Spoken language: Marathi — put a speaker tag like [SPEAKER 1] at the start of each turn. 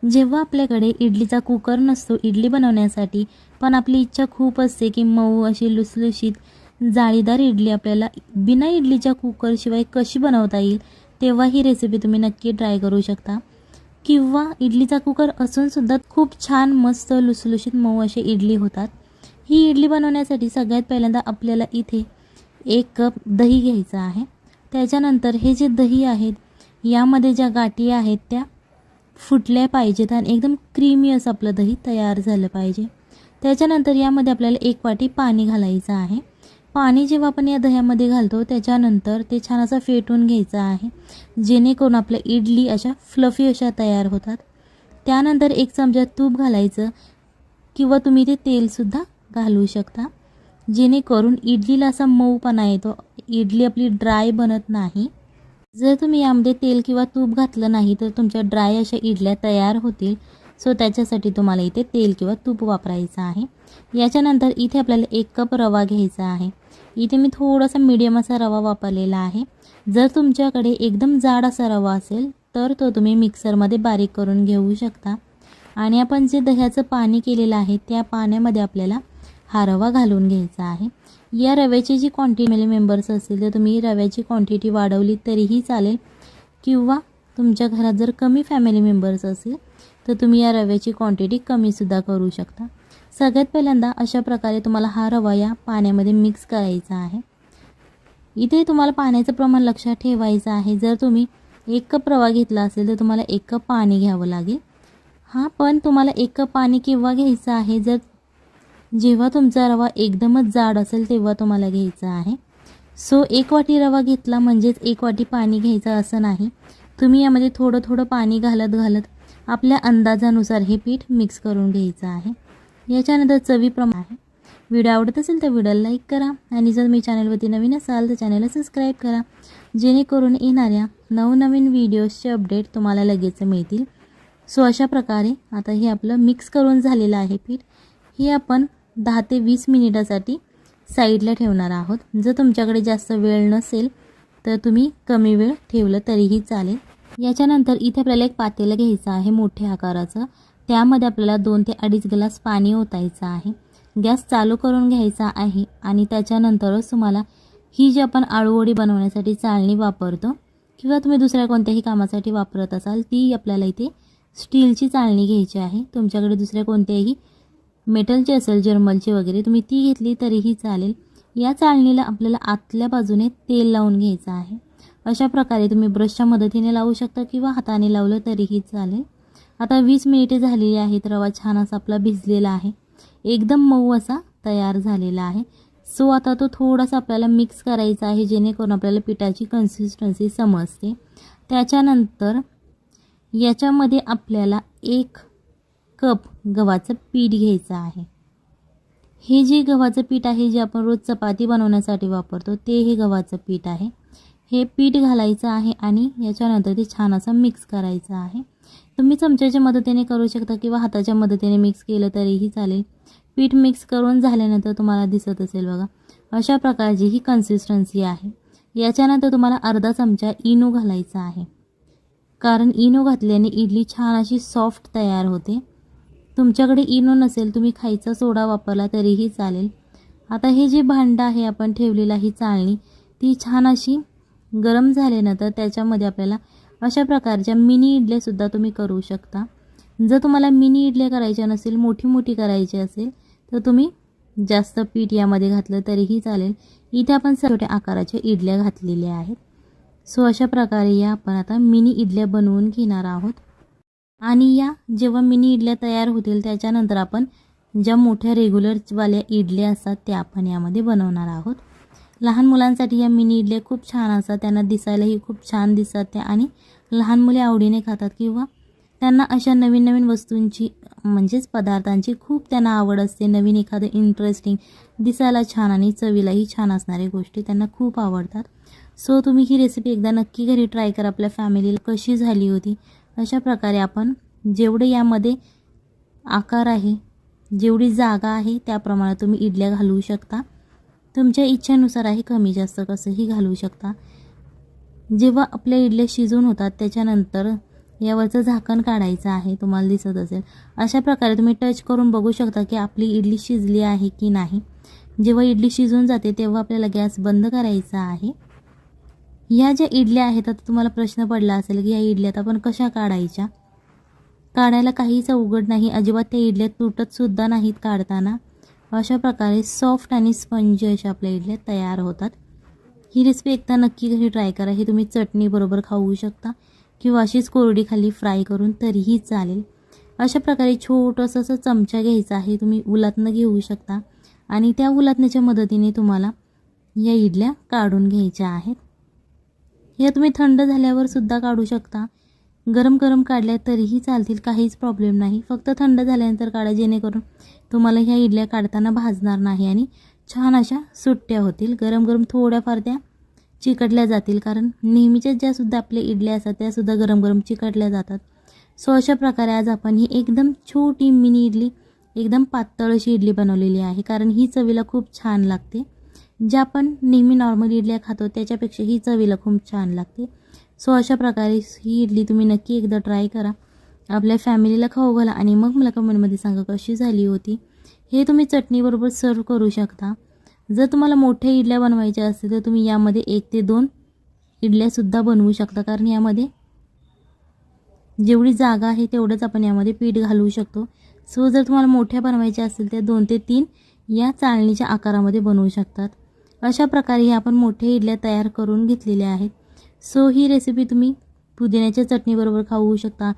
[SPEAKER 1] जेव्हा आपल्याकडे इडलीचा कुकर नसतो इडली बनवण्यासाठी, पण आपली इच्छा खूप असते की मऊ अशी लुसलुशीत जाळीदार इडली आपल्याला बिना इडलीच्या कुकरशिवाय कशी बनवता येईल, तेव्हा ही रेसिपी तुम्ही नक्की ट्राय करू शकता। किंवा इडलीचा कुकर असूनसुद्धा खूप छान मस्त लुसलुशीत मऊ अशी इडली होतात। ही इडली बनवण्यासाठी सगळ्यात पहिल्यांदा आपल्याला इथे 1 कप दही घ्यायचं आहे। त्याच्यानंतर हे जे दही आहेत यामध्ये ज्या गाठी आहेत त्या फुटल्या पाहिजेत आणि एकदम क्रीमी असं आपलं दही तयार झालं पाहिजे। त्याच्यानंतर यामध्ये आपल्याला 1 वाटी पाणी घालायचं आहे। पाणी जेव्हा आपण या दह्यामध्ये घालतो त्याच्यानंतर ते छान असं फेटून घ्यायचं आहे, जेणेकरून आपल्या इडली अशा फ्लफी अशा तयार होतात। त्यानंतर 1 चमचा तूप घालायचं किंवा तुम्ही ते तेलसुद्धा घालू शकता, जेणेकरून इडलीला असा मऊपणा येतो, इडली आपली ड्राय बनत नाही। जर तुम्ही यामध्ये तेल किंवा तूप घातलं नाही तर तुमच्या ड्राय अशा इडल्या तयार होतील। सो त्याच्यासाठी तुम्हाला इथे तेल किंवा तूप वापरायचं आहे। याच्यानंतर इथे आपल्याला 1 कप रवा घ्यायचा आहे। इथे मी थोडासा मीडियम असा रवा वापरलेला आहे। जर तुमच्याकडे एकदम जाड असा रवा असेल तर तो तुम्ही मिक्सरमध्ये बारीक करून घेऊ शकता। आणि आपण जे दह्याचं पाणी केलेलं आहे त्या पाण्यामध्ये आपल्याला हा रवा घालून घ्यायचा आहे। या रव्याची जी क्वांटिटी फॅमिली मेंबर्स असतील तर तुम्ही रव्याची क्वांटिटी वाढवली तरीही चालेल, किंवा तुमच्या घरात जर कमी फॅमिली मेंबर्स असेल तर तुम्ही या रव्याची क्वांटिटी कमीसुद्धा करू शकता। सगळ्यात पहिल्यांदा अशा प्रकारे तुम्हाला हा रवा या पाण्यामध्ये मिक्स करायचा आहे। इथे तुम्हाला पाण्याचं प्रमाण लक्षात ठेवायचं आहे। जर तुम्ही 1 कप रवा घेतला असेल तर तुम्हाला 1 कप पाणी घ्यावं लागेल। पण तुम्हाला 1 कप पाणी केव्हा घ्यायचं आहे, जर जेव्हा तुमचा रवा एकदमच जाड असेल तेव्हा तुम्हाला घ्यायचा आहे। सो 1 वाटी रवा घेतला म्हणजेच 1 वाटी पाणी घ्यायचं असं नाही, तुम्ही यामध्ये थोडं थोडं पाणी घालत घालत आपल्या अंदाजानुसार हे पीठ मिक्स करून घ्यायचं आहे। याच्यानंतर चवीप्रमाणे आहे। व्हिडिओ आवडत असेल तर व्हिडिओला लाईक करा आणि जर मी चॅनलवरती नवीन असाल तर चॅनलला सबस्क्राईब करा, जेणेकरून येणाऱ्या नवनवीन व्हिडिओजचे अपडेट तुम्हाला लगेच मिळतील। सो अशा प्रकारे आता हे आपलं मिक्स करून झालेलं आहे पीठ, हे आपण 10 ते 20 मिनिटासाठी साईडला ठेवणार आहोत। जर तुमच्याकडे जास्त वेळ नसेल तर तुम्ही कमी वेळ ठेवलं तरीही चालेल। याच्यानंतर इथे आपल्याला एक पातेलं घ्यायचं आहे मोठ्या आकाराचं, त्यामध्ये आपल्याला 2 ते 2.5 ग्लास पाणी ओतायचं आहे। गॅस चालू करून घ्यायचा आहे आणि त्याच्यानंतरच तुम्हाला ही जी आपण आळूवडी बनवण्यासाठी चाळणी वापरतो किंवा तुम्ही दुसऱ्या कोणत्याही कामासाठी वापरत असाल ती आपल्याला इथे स्टीलची चाळणी घ्यायची आहे। तुमच्याकडे दुसऱ्या कोणत्याही मेटलची असेल जर्मलची वगैरे तुम्ही ती घेतली तरीही चालेल। या चाळणीला आपल्याला आतल्या बाजूने तेल लावून घ्यायचं आहे। अशा प्रकारे तुम्ही ब्रशच्या मदतीने लावू शकता किंवा हाताने लावलं तरीही चालेल। आता 20 मिनिटे झालेली आहेत, रवा छान असा आपला भिजलेला आहे, एकदम मऊ असा तयार झालेला आहे। सो आता तो थोडासा आपल्याला मिक्स करायचा आहे, जेणेकरून आपल्याला पिठाची कन्सिस्टन्सी समजते। त्याच्यानंतर याच्यामध्ये आपल्याला 1 कप गव्हाचं पीठ घ्यायचं आहे। हे जे गव्हाचं पीठ आहे जे आपण रोज चपाती बनवण्यासाठी वापरतो ते हे गव्हाचं पीठ आहे। हे पीठ घालायचं आहे आणि याच्यानंतर ते छान असं मिक्स करायचं आहे। तुम्ही चमच्याच्या मदतीने करू शकता किंवा हाताच्या मदतीने मिक्स केलं तरीही चालेल। पीठ मिक्स करून झाल्यानंतर तुम्हाला दिसत असेल बघा अशा प्रकारची ही कन्सिस्टन्सी आहे। याच्यानंतर तुम्हाला अर्धा चमचा इनो घालायचा आहे, कारण इनो घातल्याने इडली छान अशी सॉफ्ट तयार होते। तुमच्याकडे इनो नसेल तुम्ही खायचा सोडा वापरला तरीही चालेल। आता हे जे भांडं आहे आपण ठेवलेला ही चाळणी ती छान अशी गरम झाल्यानंतर त्याच्यामध्ये आपल्याला अशा प्रकारच्या मिनी इडल्यासुद्धा तुम्ही करू शकता। जर तुम्हाला मिनी इडल्या करायच्या नसेल, मोठी मोठी करायची असेल तर तुम्ही जास्त पीठ यामध्ये घातलं तरीही चालेल। इथे आपण छोट्या आकाराच्या इडल्या घातलेल्या आहेत। सो अशा प्रकारे या आपण आता मिनी इडल्या बनवून घेणार आहोत आणि या जेव्हा मिनी इडल्या तयार होतील त्याच्यानंतर आपण ज्या मोठ्या रेग्युलरवाल्या इडल्या असतात त्या आपण यामध्ये बनवणार आहोत। लहान मुलांसाठी या मिनी इडल्या खूप छान असतात, त्यांना दिसायलाही खूप छान दिसतात त्या आणि लहान मुले आवडीने खातात किंवा त्यांना अशा नवीन नवीन वस्तूंची म्हणजेच पदार्थांची खूप त्यांना आवड असते। नवीन एखादं इंटरेस्टिंग दिसायला छान आणि चवीलाही छान असणाऱ्या गोष्टी त्यांना खूप आवडतात। सो तुम्ही ही रेसिपी एकदा नक्की घरी ट्राय करा, आपल्या फॅमिलीला कशी झाली होती। अशा प्रकारे आपण जेवढे यामध्ये आकार आहे, जेवढी जागा आहे त्याप्रमाणे तुम्ही इडल्या घालू शकता। तुमच्या इच्छेनुसार आहे, कमी जास्त कसंही घालू शकता। जेव्हा आपल्या इडल्या शिजून होतात त्याच्यानंतर यावरचं झाकण काढायचं आहे, तुम्हाला दिसत असेल. अशा प्रकारे तुम्ही टच करून बघू शकता की आपली इडली शिजली आहे की नाही. जेव्हा इडली शिजून जाते तेव्हा आपल्याला गॅस बंद करायचा आहे. ह्या ज्या इडल्या आहेत, आता तुम्हाला प्रश्न पडला असेल की या इडल्यात आपण कशा काढायच्या. काढायला काहीच अवघड नाही, अजिबात त्या इडल्या तुटतसुद्धा नाहीत काढताना. अशा प्रकारे सॉफ्ट आणि स्पंजी अशा आपल्या इडल्या तयार होतात. ही रेसिपी एकदा नक्की घरी ट्राय करा. ही तुम्ही चटणीबरोबर खाऊ शकता किंवा अशीच कोरडी खाली फ्राय करून तरीही चालेल. अशा प्रकारे छोटंसं असं चमचा घ्यायचा आहे, तुम्ही उलथनं घेऊ शकता आणि त्या उलथण्याच्या मदतीने तुम्हाला या इडल्या काढून घ्यायच्या आहेत. या तुम्ही थंड झाल्यावर सुद्धा काढू शकता, गरम गरम काढल्या तरीही चालतील, काहीच प्रॉब्लेम नाही. फक्त थंड झाल्यानंतर काढा, जेणेकरून तुम्हाला ह्या इडल्या काढताना भाजणार नाही आणि छान अशा सुट्ट्या होतील. गरम गरम थोड्याफार त्या चिकटल्या जातील, कारण नेहमीच्या ज्या सुद्धा आपल्या इडल्या असतात त्यासुद्धा गरम गरम चिकटल्या जातात. सो अशा प्रकारे आज आपण ही एकदम छोटी मिनी इडली, एकदम पातळ अशी इडली बनवलेली आहे, कारण ही चवीला खूप छान लागते. ज्या आपण नेहमी नॉर्मल इडल्या खातो त्याच्यापेक्षा ही चवीला खूप छान लागते. सो अशा प्रकारे ही इडली तुम्ही नक्की एकदा ट्राय करा, आपल्या फॅमिलीला खाऊ घाला आणि मग मला कमेंटमध्ये सांगा कशी झाली होती. हे तुम्ही चटणीबरोबर सर्व करू शकता. जर तुम्हाला मोठ्या इडल्या बनवायच्या असतील तर तुम्ही यामध्ये 1 ते 2 इडल्यासुद्धा बनवू शकता, कारण यामध्ये जेवढी जागा आहे तेवढंच आपण यामध्ये पीठ घालू शकतो. सो जर तुम्हाला मोठ्या बनवायच्या असतील तर 2 ते 3 या चाळणीच्या आकारामध्ये बनवू शकतात. अशा प्रकारे आपण मोठ्या इडल्या तयार करून घेतलेल्या आहेत. सो ही रेसिपी तुम्ही पुदिन्याच्या चटणीबरोबर खाऊ शकता